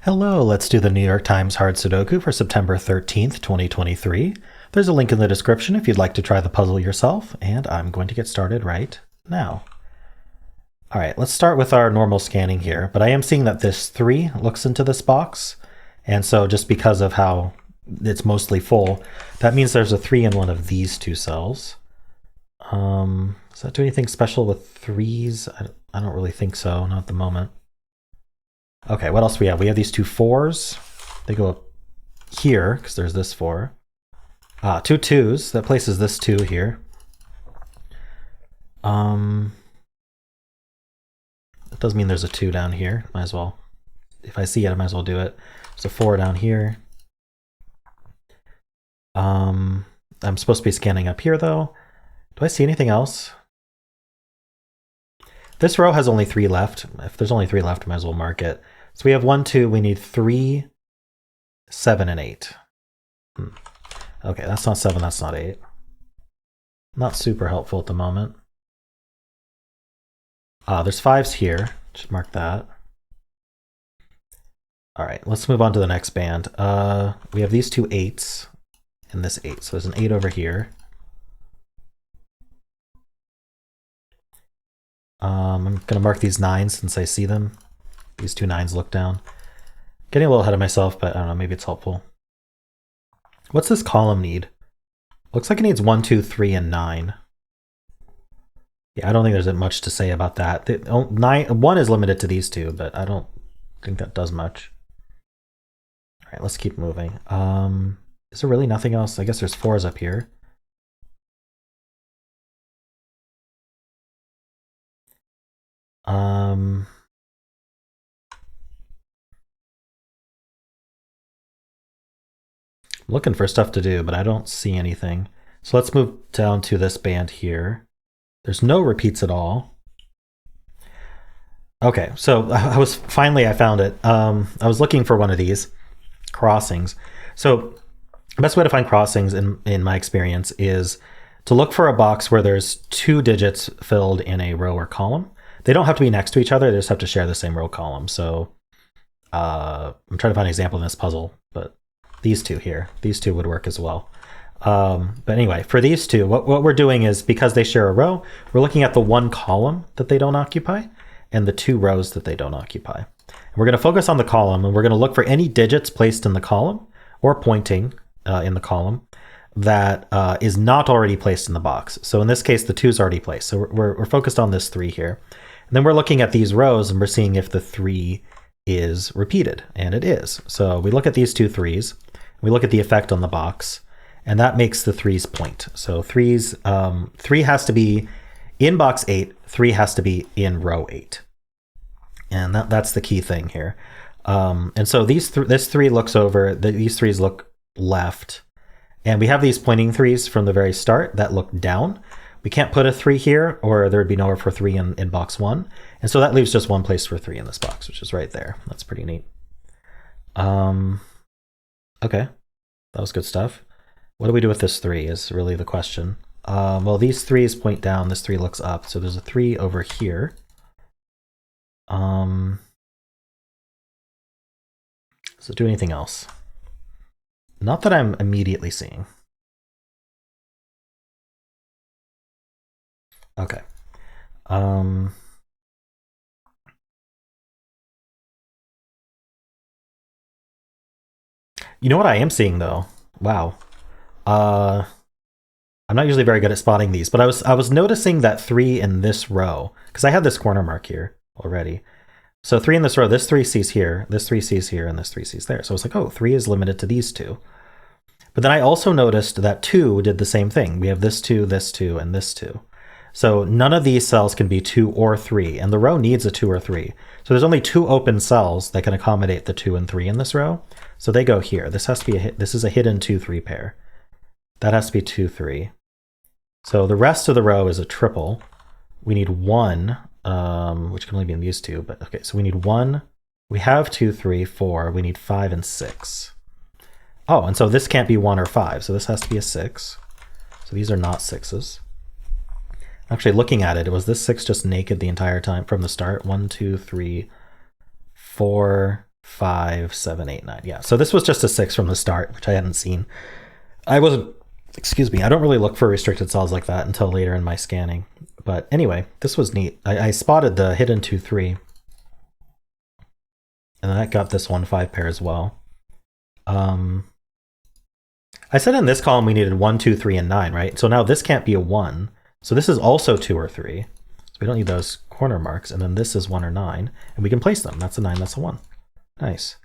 Hello, let's do the New York Times Hard Sudoku for September 13th, 2023. There's a link in the description if you'd like to try the puzzle yourself, and I'm going to get started right now. All right, let's start with our normal scanning here, but I am seeing that this 3 looks into this box, and so just because of how it's mostly full, that means there's a 3 in one of these two cells. Does that do anything special with 3s? I don't really think so, not at the moment. Okay, what else do we have? We have these two 4s. They go up here, because there's this 4. 2 2s. That places this 2 here. That does mean there's a 2 down here. Might as well. If I see it, I might as well do it. There's a 4 down here. I'm supposed to be scanning up here, though. Do I see anything else? This row has only 3 left. If there's only 3 left, I might as well mark it. So we have 1, 2, we need 3, 7, and 8. Okay, that's not 7, that's not 8. Not super helpful at the moment. There's 5s here. Just mark that. All right, let's move on to the next band. We have these 2 8s and this 8. So there's an 8 over here. I'm going to mark these 9s since I see them. These 2 9s look down. Getting a little ahead of myself, but I don't know, maybe it's helpful. What's this column need? Looks like it needs 1, 2, 3, and 9. Yeah, I don't think there's much to say about that. 1 is limited to these 2, but I don't think that does much. All right, let's keep moving. Is there really nothing else? I guess there's 4s up here. I'm looking for stuff to do, but I don't see anything. So let's move down to this band here. There's no repeats at all. Okay, so I found it. I was looking for one of these crossings. So the best way to find crossings in my experience is to look for a box where there's 2 digits filled in a row or column. They don't have to be next to each other, they just have to share the same row column. So I'm trying to find an example in this puzzle, but these 2 here, these 2 would work as well. But anyway, for these 2, what we're doing is, because they share a row, we're looking at the 1 column that they don't occupy and the 2 rows that they don't occupy. And we're going to focus on the column, and we're going to look for any digits placed in the column or pointing in the column that is not already placed in the box. So in this case, the 2 is already placed. So we're focused on this 3 here. And then we're looking at these rows, and we're seeing if the 3 is repeated, and it is. So we look at these 2 3s, we look at the effect on the box, and that makes the 3s point. So 3 has to be in box 8, 3 has to be in row 8. And that's the key thing here. And so this 3 looks over, these 3s look left, and we have these pointing 3s from the very start that look down. We can't put a 3 here, or there would be nowhere for 3 in box 1. And so that leaves just one place for 3 in this box, which is right there. That's pretty neat. Okay, that was good stuff. What do we do with this 3 is really the question. Well, these 3s point down, this 3 looks up. So there's a 3 over here. Does it do anything else? Not that I'm immediately seeing. Okay. You know what I am seeing though? Wow. I'm not usually very good at spotting these, but I was noticing that 3 in this row, because I had this corner mark here already. So 3 in this row, this 3 sees here, this 3 sees here, and this 3 sees there. So I was like, oh, 3 is limited to these 2. But then I also noticed that 2 did the same thing. We have this 2, and this 2. So none of these cells can be 2 or 3, and the row needs a 2 or 3. So there's only 2 open cells that can accommodate the 2 and 3 in this row. So they go here. This has to be this is a hidden 2 3 pair. That has to be 2 3. So the rest of the row is a triple. We need 1, which can only be in these 2, but okay, so we need 1. We have 2 3 4. We need 5 and 6. Oh, and so this can't be 1 or 5, so this has to be a 6. So these are not 6s. Actually, looking at it, was this 6 just naked the entire time from the start? 1 2 3 4 5, 7, 8, 9. Yeah, so this was just a 6 from the start, which I hadn't seen. I wasn't, excuse me, I don't really look for restricted cells like that until later in my scanning. But anyway, this was neat. I spotted the hidden 2, 3. And that got this 1, 5 pair as well. I said in this column we needed 1, 2, 3, and 9, right? So now this can't be a 1. So this is also 2 or 3. So we don't need those corner marks. And then this is 1 or 9. And we can place them. That's a 9, that's a 1. Nice.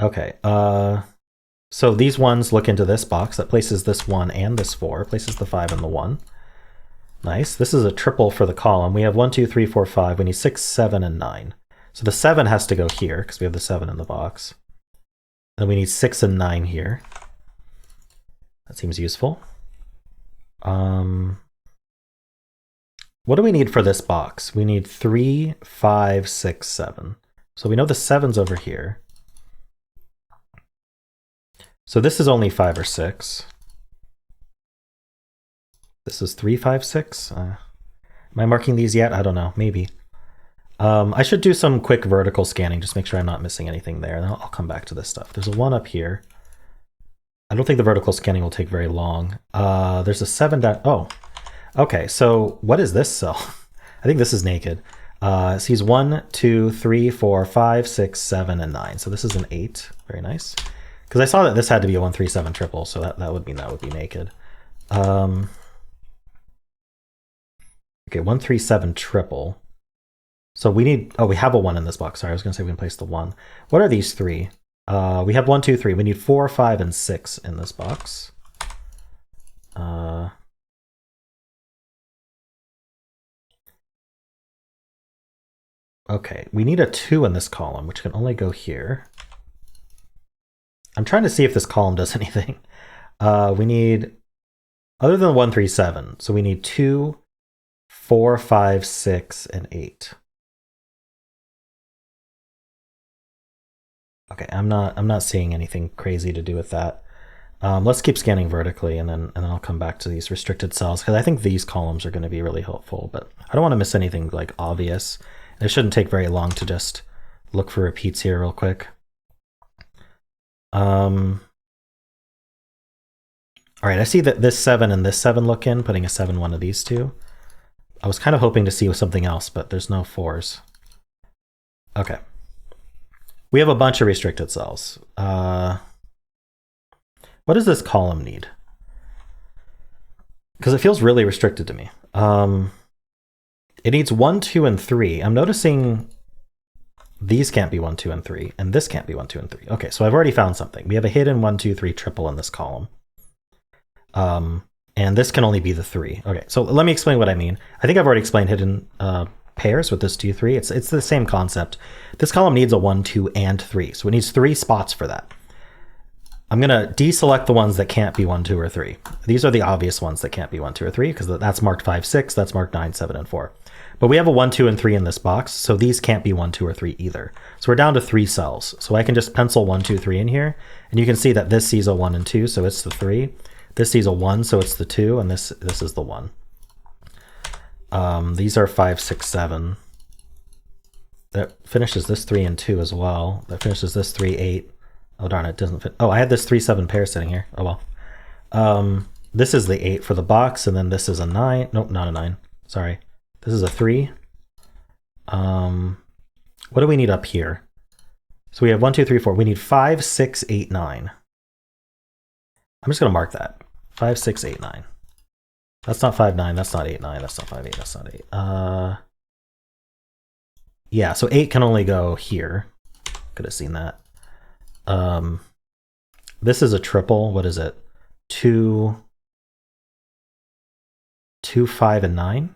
Okay. So these ones look into this box. That places this 1 and this 4. Places the 5 and the 1. Nice. This is a triple for the column. We have 1, 2, 3, 4, 5. We need 6, 7, and 9. So the 7 has to go here because we have the 7 in the box. Then we need 6 and 9 here. That seems useful. What do we need for this box? We need 3, 5, 6, 7. So we know the 7's over here. So this is only 5 or 6. This is 3, 5, 6. Am I marking these yet? I don't know. Maybe. I should do some quick vertical scanning, just make sure I'm not missing anything there. And I'll come back to this stuff. There's a 1 up here. I don't think the vertical scanning will take very long. There's a 7 down. Oh, okay. So what is this cell? I think this is naked. It sees 1, 2, 3, 4, 5, 6, 7, and 9. So this is an 8. Very nice. Because I saw that this had to be a 1, 3, 7 triple, so that would mean that would be naked. Okay, 1, 3, 7 triple. So we need, oh, we have a 1 in this box. Sorry, I was going to say we can place the 1. What are these 3? We have 1, 2, 3. We need 4, 5, and 6 in this box. Okay, we need a 2 in this column, which can only go here. I'm trying to see if this column does anything. We need, other than 1, 3, 7, so we need 2, 4, 5, 6, and 8. Okay, I'm not seeing anything crazy to do with that. Let's keep scanning vertically, and then I'll come back to these restricted cells, because I think these columns are going to be really helpful. But I don't want to miss anything like obvious. And it shouldn't take very long to just look for repeats here real quick. All right, I see that this 7 and this 7 look in, putting a 7 one of these two. I was kind of hoping to see something else, but there's no 4s. Okay. We have a bunch of restricted cells. What does this column need? Because it feels really restricted to me. It needs 1, 2, and 3. I'm noticing these can't be 1, 2, and 3, and this can't be 1, 2, and 3. Okay, so I've already found something. We have a hidden 1, 2, 3 triple in this column. And this can only be the 3. Okay, so let me explain what I mean. I think I've already explained hidden pairs with this 2, 3. It's the same concept. This column needs a 1, 2, and 3. So it needs 3 spots for that. I'm going to deselect the ones that can't be 1, 2, or 3. These are the obvious ones that can't be 1, 2, or 3, because that's marked 5, 6. That's marked 9, 7, and 4. But we have a 1, 2, and 3 in this box, so these can't be 1, 2, or 3 either. So we're down to 3 cells. So I can just pencil 1, 2, 3 in here, and you can see that this sees a 1 and 2, so it's the 3. This sees a 1, so it's the 2, and this is the 1. These are 5, 6, 7. That finishes this 3 and 2 as well. That finishes this 3, 8. Oh darn, it doesn't fit. Oh, I had this 3, 7 pair sitting here. Oh well. This is the 8 for the box, and then this is a 9. Nope, not a 9. Sorry. This is a 3. What do we need up here? So we have 1, 2, 3, 4. We need 5, 6, 8, 9. I'm just going to mark that. 5, 6, 8, 9. That's not 5, 9. That's not 8, 9. That's not 5, 8. That's not 8. Yeah, so 8 can only go here. Could have seen that. This is a triple. What is it? 2, 5, and 9.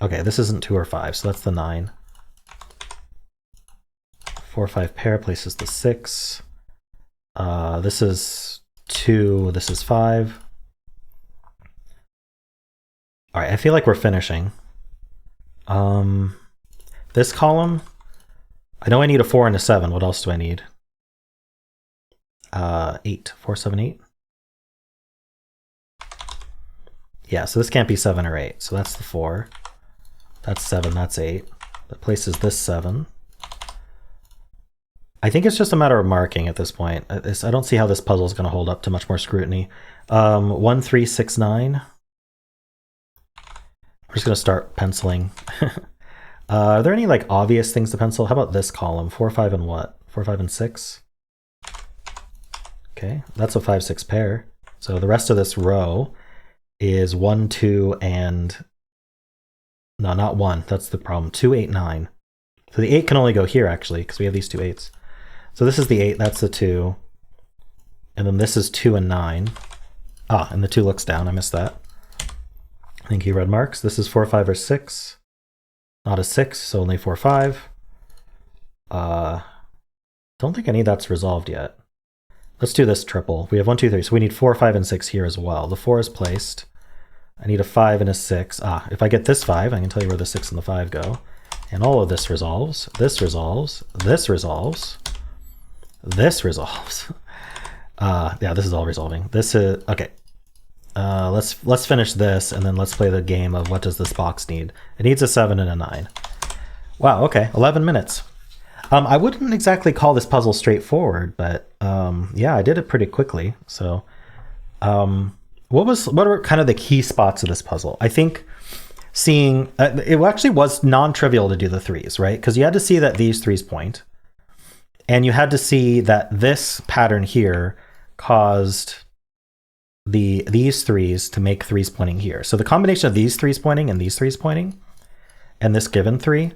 Okay, this isn't 2 or 5, so that's the 9. 4, 5 pair places the 6. This is 2, this is 5. All right, I feel like we're finishing. This column, I know I need a 4 and a 7. What else do I need? 8. 4, 7, 8. Yeah, so this can't be 7 or 8. So that's the 4. That's 7, that's 8. That places this 7. I think it's just a matter of marking at this point. I don't see how this puzzle is going to hold up to much more scrutiny. 1, 3, 6, 9. We're just going to start penciling. Are there any like obvious things to pencil? How about this column? 4, 5, and what? 4, 5, and 6. Okay, that's a 5, 6 pair. So the rest of this row is 1, 2, and no, not 1. That's the problem. 2, 8, 9. So the 8 can only go here actually because we have these two 8s. So this is the 8. That's the 2, and then this is 2 and 9. Ah, and the 2 looks down. I missed that. Thank you, red marks. This is 4, 5, or 6. Not a 6, so only 4, 5. Don't think any of that's resolved yet. Let's do this triple. We have 1, 2, 3, so we need 4, 5, and 6 here as well. The 4 is placed. I need a 5 and a 6. Ah, if I get this 5, I can tell you where the 6 and the 5 go. And all of this resolves. This resolves. This resolves. This resolves. Yeah, this is all resolving. This is okay. Let's finish this, and then let's play the game of what does this box need. It needs a 7 and a 9. Wow, okay, 11 minutes. I wouldn't exactly call this puzzle straightforward, but yeah, I did it pretty quickly. So what were kind of the key spots of this puzzle? I think seeing it actually was non-trivial to do the 3s, right? Because you had to see that these 3s point, and you had to see that this pattern here caused these 3s to make 3s pointing here. So the combination of these 3s pointing and these 3s pointing and this given 3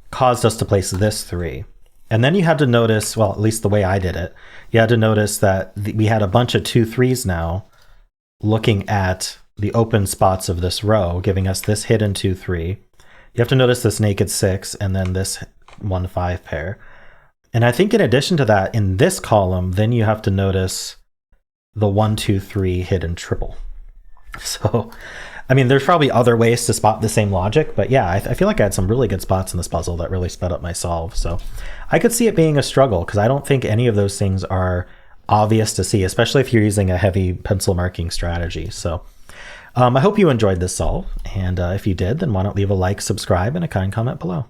caused us to place this 3. And then you had to notice, well, at least the way I did it, you had to notice that we had a bunch of 2 3s now looking at the open spots of this row, giving us this hidden 2 3. You have to notice this naked 6 and then this 1 5 pair. And I think in addition to that, in this column, then you have to notice the 1 2 3 hidden triple. So I mean, there's probably other ways to spot the same logic, but yeah, I feel like I had some really good spots in this puzzle that really sped up my solve. So I could see it being a struggle because I don't think any of those things are obvious to see, especially if you're using a heavy pencil marking strategy. So I hope you enjoyed this solve, and if you did, then why not leave a like, subscribe, and a kind comment below.